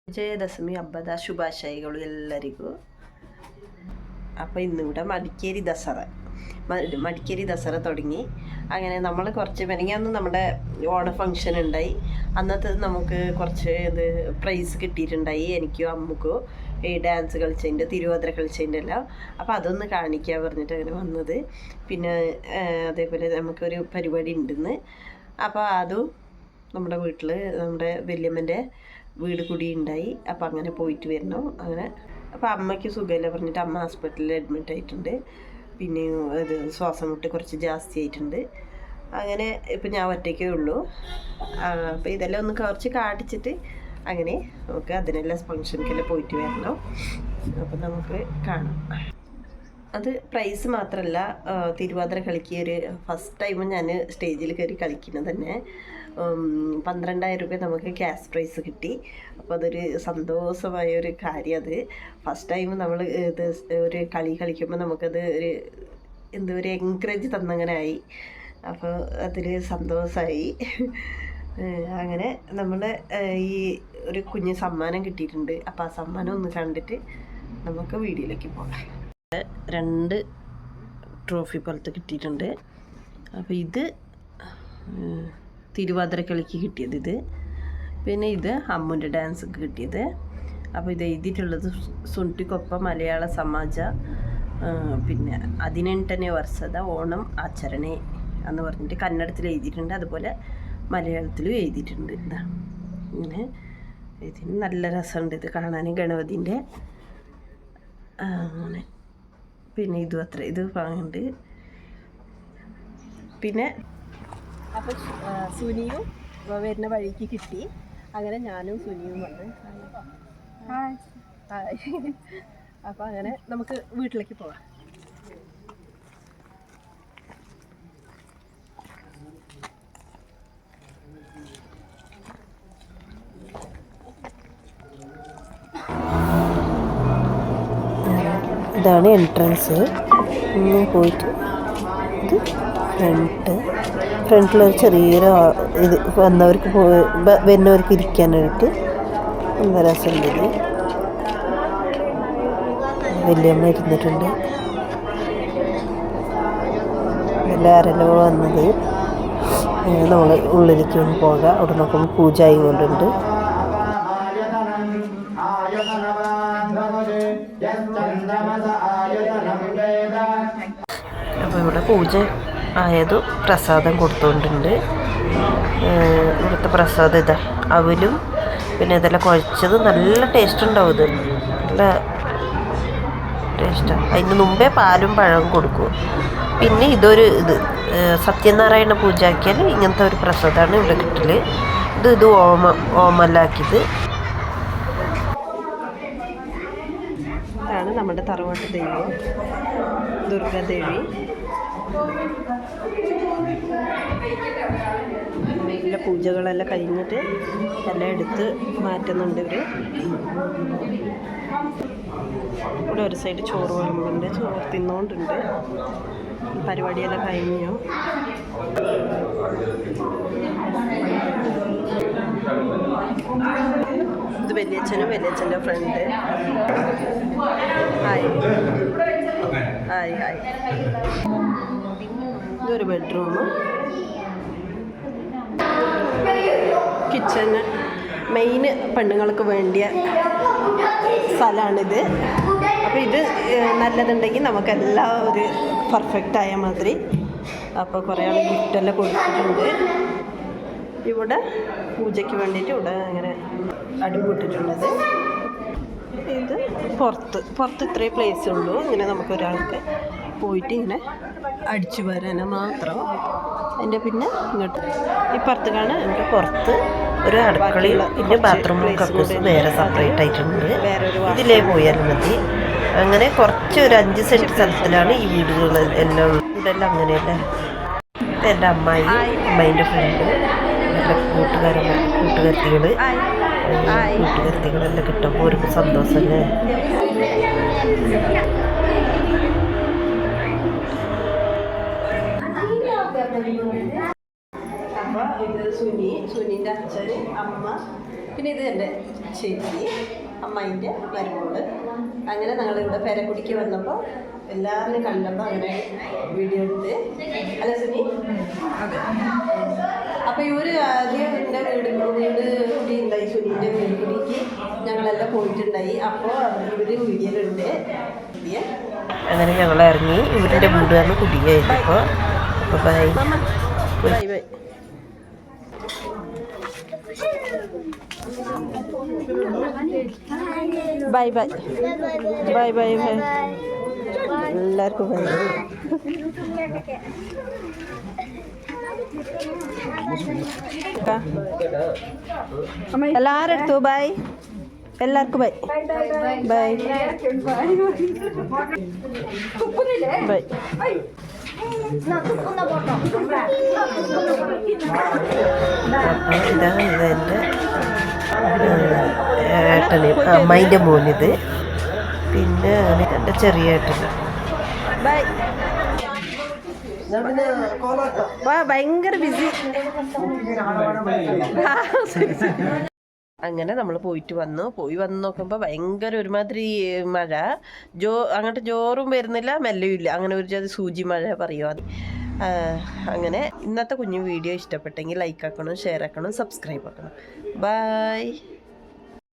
ವಿಜಯದಶಮಿ ಹಬ್ಬದ ಶುಭಾಶಯಗಳು ಎಲ್ಲರಿಗೂ. അപ്പോൾ ഇന്നിവിടെ മടിക്കേരി ദസറ തുടങ്ങി. അങ്ങനെ നമ്മൾ കുറച്ച് മെനങ്ങാന്ന് നമ്മുടെ ഓണ ഫംഗ്ഷൻ ഉണ്ടായി. അന്നത്തെ നമുക്ക് കുറച്ച് പ്രൈസ് കിട്ടിയിട്ടുണ്ടായി, എനിക്കും അമ്മക്കോ, ഈ ഡാൻസ് കളിച്ചതിൻ്റെ, തിരുവാതിര കളിച്ചതിൻ്റെ എല്ലാം. അപ്പോൾ അതൊന്ന് കാണിക്കാൻ പറഞ്ഞിട്ട് അങ്ങനെ വന്നത്. പിന്നെ അതേപോലെ നമുക്കൊരു പരിപാടി ഉണ്ടെന്ന്. അപ്പോൾ അതും നമ്മുടെ വീട്ടിൽ നമ്മുടെ വല്യമ്മൻ്റെ വീട് കൂടി ഉണ്ടായി. അപ്പോൾ അങ്ങനെ പോയിട്ട് വരണം. അങ്ങനെ അപ്പോൾ അമ്മയ്ക്ക് സുഖമില്ല പറഞ്ഞിട്ട് അമ്മ ഹോസ്പിറ്റലിൽ അഡ്മിറ്റ് ആയിട്ടുണ്ട്. പിന്നെ ഇത് ശ്വാസം മുട്ട് കുറച്ച് ജാസ്തി ആയിട്ടുണ്ട്. അങ്ങനെ ഇപ്പം ഞാൻ ഒറ്റയ്ക്കേ ഉള്ളൂ. അപ്പോൾ ഇതെല്ലാം ഒന്ന് കുറച്ച് കാട്ടിച്ചിട്ട് അങ്ങനെ നമുക്ക് അതിനെല്ലാം ഫംഗ്ഷനിക്കെല്ലാം പോയിട്ട് വരണം. അപ്പം നമുക്ക് കാണാം. അത് പ്രൈസ് മാത്രമല്ല, തിരുവാതിര കളിക്കുക ഒരു ഫസ്റ്റ് ടൈം ഞാൻ സ്റ്റേജിൽ കയറി കളിക്കുന്നത് തന്നെ. 12,000 രൂപ നമുക്ക് ക്യാഷ് പ്രൈസ് കിട്ടി. അപ്പോൾ അതൊരു സന്തോഷമായ ഒരു കാര്യം. അത് ഫസ്റ്റ് ടൈം നമ്മൾ ഇത് ഒരു കളി കളിക്കുമ്പോൾ നമുക്കത് ഒരു എൻകറേജ് തന്നങ്ങനെ ആയി. അപ്പോൾ അതിൽ സന്തോഷമായി. അങ്ങനെ നമ്മൾ ഈ ഒരു കുഞ്ഞ് സമ്മാനം കിട്ടിയിട്ടുണ്ട്. അപ്പോൾ ആ സമ്മാനം ഒന്ന് കണ്ടിട്ട് നമുക്ക് വീഡിയോയിലേക്ക് പോകാം. 2 ട്രോഫി പോലത്തെ കിട്ടിയിട്ടുണ്ട്. അപ്പോൾ ഇത് തിരുവാതിര കളിക്ക് കിട്ടിയത്, ഇത് പിന്നെ ഇത് അമ്മുൻ്റെ ഡാൻസൊക്കെ കിട്ടിയത്. അപ്പോൾ ഇത് എഴുതിയിട്ടുള്ളത് സുണ്ടിക്കൊപ്പം മലയാള സമാജ പിന്നെ 18ನೇ ವರ್ಷದ ഓണം ആചരണೆ എന്ന് പറഞ്ഞിട്ട് കന്നഡത്തിൽ എഴുതിയിട്ടുണ്ട്. അതുപോലെ മലയാളത്തിലും എഴുതിയിട്ടുണ്ട്. ഇതാ ഇങ്ങനെ ഇതിന് നല്ല രസമുണ്ട് ഇത് കാണാൻ, ഗണപതിൻ്റെ. അങ്ങനെ പിന്നെ ഇതും അത്ര ഇത് വാങ്ങുന്നുണ്ട്. പിന്നെ അപ്പോൾ സുനിയും വരുന്ന വഴിക്ക് കിട്ടി. അങ്ങനെ ഞാനും സുനിയും വന്ന് അപ്പോൾ അങ്ങനെ നമുക്ക് വീട്ടിലേക്ക് പോകാം. ഇതാണ് എൻട്രൻസ്. ഇങ്ങനെ പോയിട്ട് ഇത് ഫ്രണ്ടിലൊരു ചെറിയൊരു ഇത് വരുന്നവർക്ക് ഇരിക്കാനായിട്ട് നല്ല രസമുണ്ട്. വല്യമ്മ ഇരുന്നിട്ടുണ്ട്. എല്ലാവരെല്ലോ വന്നത്. നമ്മൾ ഉള്ളിലേക്ക് ഒന്ന് പോകാം. അവിടെ നോക്കുമ്പോൾ പൂജ ആയിക്കൊണ്ടുണ്ട്. അപ്പോൾ ഇവിടെ പൂജ ആയതും പ്രസാദം കൊടുത്തുകൊണ്ടുണ്ട്. ഇവിടുത്തെ പ്രസാദം ഇതാ അവലും പിന്നെ ഇതെല്ലാം കുഴച്ചത് നല്ല ടേസ്റ്റ് ഉണ്ടാവും. ഇത് നല്ല ടേസ്റ്റാണ്. അതിന് മുമ്പേ പാലും പഴവും കൊടുക്കും. പിന്നെ ഇതൊരു സത്യനാരായണ പൂജ ആക്കിയാൽ ഇങ്ങനത്തെ ഒരു പ്രസാദമാണ് ഇവിടെ കിട്ടൽ. ഇത് ഓമല്ലാക്കിയത്. ഇതാണ് നമ്മുടെ തറവാട്ട് ദേവി ദുർഗാദേവി. എല്ലാ പൂജകളെല്ലാം കഴിഞ്ഞിട്ട് എല്ലാം എടുത്ത് മാറ്റുന്നുണ്ട് ഇവർ. ഇവിടെ ഒരു സൈഡ് ചോറ് വിളമ്പുന്നുണ്ട്, ചോറ് തിന്നുകൊണ്ടുണ്ട്. പരിപാടിയെല്ലാം കഴിഞ്ഞു. ഇത് വലിയച്ഛൻ്റെ ഫ്രണ്ട്. ഹായ്. ഇതൊരു ബെഡ്റൂം, കിച്ചണ്, മെയിൻ പെണ്ണുങ്ങൾക്ക് വേണ്ടിയ സ്ഥലമാണിത്. അപ്പോൾ ഇത് നല്ലതുണ്ടെങ്കിൽ നമുക്കെല്ലാം ഒരു പെർഫെക്റ്റ് ആയ മാതിരി. അപ്പോൾ കുറേ ആൾ ഗിഫ്റ്റെല്ലാം കൊടുത്തിട്ടുണ്ട്. ഇവിടെ പൂജയ്ക്ക് വേണ്ടിയിട്ട് ഇവിടെ അങ്ങനെ അടുപ്പിട്ടിട്ടുള്ളത്. ഇത് പുറത്ത് ഇത്രയും പ്ലേസ് ഉള്ളൂ. ഇങ്ങനെ നമുക്കൊരാൾക്ക് പോയിട്ട് ഇങ്ങനെ അടിച്ചു വരാൻ മാത്രം. അതിൻ്റെ പിന്നെ ഇങ്ങോട്ട് ഇപ്പുറത്ത് കാണാൻ എൻ്റെ പുറത്ത് ഒരു അടുക്കളയും പിന്നെ ബാത്റൂമും കക്കൂസും വേറെ സെപ്പറേറ്റ് ആയിട്ടുണ്ട്. ഇതിലേ പോയാൽ മതി. അങ്ങനെ കുറച്ച് ഒരു 5 സെൻറ്റ് സ്ഥലത്തിലാണ് ഈ വീടുകൾ എല്ലാം. ഇതെല്ലാം അങ്ങനെയല്ലേ. എൻ്റെ അമ്മേൻ്റെ ഫ്രണ്ട്, എൻ്റെ കൂട്ടുകാരത്തികളെല്ലാം കിട്ടുമ്പോൾ ഒരു സന്തോഷമല്ലേ. അപ്പോൾ ഇത് സുനിൻ്റെ അച്ഛൻ, അമ്മ, പിന്നെ ഇത് എൻ്റെ ചേച്ചി, അമ്മേൻ്റെ മരുമോള്. അങ്ങനെ ഞങ്ങളിവിടെ പേരക്കുടിക്ക് വന്നപ്പോൾ എല്ലാവരും കണ്ടപ്പോൾ അങ്ങനെ വീഡിയോ എടുത്ത്. അല്ല സുനി? അപ്പോൾ ഇവർ ആദ്യം എൻ്റെ വീട് കൂടി ഉണ്ടായി. സുനിൻ്റെ വീട് കൂടിക്ക് ഞങ്ങളെല്ലാം പോയിട്ടുണ്ടായി. അപ്പോൾ ഇവർ വീഡിയോയിലുണ്ട്. അങ്ങനെ ഞങ്ങൾ ഇറങ്ങി. ഇവരുടെ വീടാണ് കുടിയായിരുന്നു. അപ്പോൾ bye bye bye. Bye bye bye bye bye എല്ലാവർക്കും ബൈ. എല്ലാവരും എടുത്തു ബൈ. എല്ലാവർക്കും ബൈ ബൈ ബൈ. ഇതാണ് ഇതെൻ്റെ ഏട്ടന്, അമ്മേൻ്റെ മോനിത്. പിന്നെ അങ്ങനെ എൻ്റെ ചെറിയ ഏട്ടന്. ബൈ. ഭയങ്കര ബിസി. അങ്ങനെ നമ്മൾ പോയി വന്ന് നോക്കുമ്പോൾ ഭയങ്കര ഒരുമാതിരി മഴ. അങ്ങോട്ട് ജോറും വരുന്നില്ല, മെല്ലയും ഇല്ല. അങ്ങനെ ഒരു ജാതി സൂചി മഴ പറയുമോ. അങ്ങനെ ഇന്നത്തെ കുഞ്ഞു വീഡിയോ ഇഷ്ടപ്പെട്ടെങ്കിൽ ലൈക്ക് ആക്കണം, ഷെയർ ആക്കണം, സബ്സ്ക്രൈബ് ആക്കണം. ബൈ.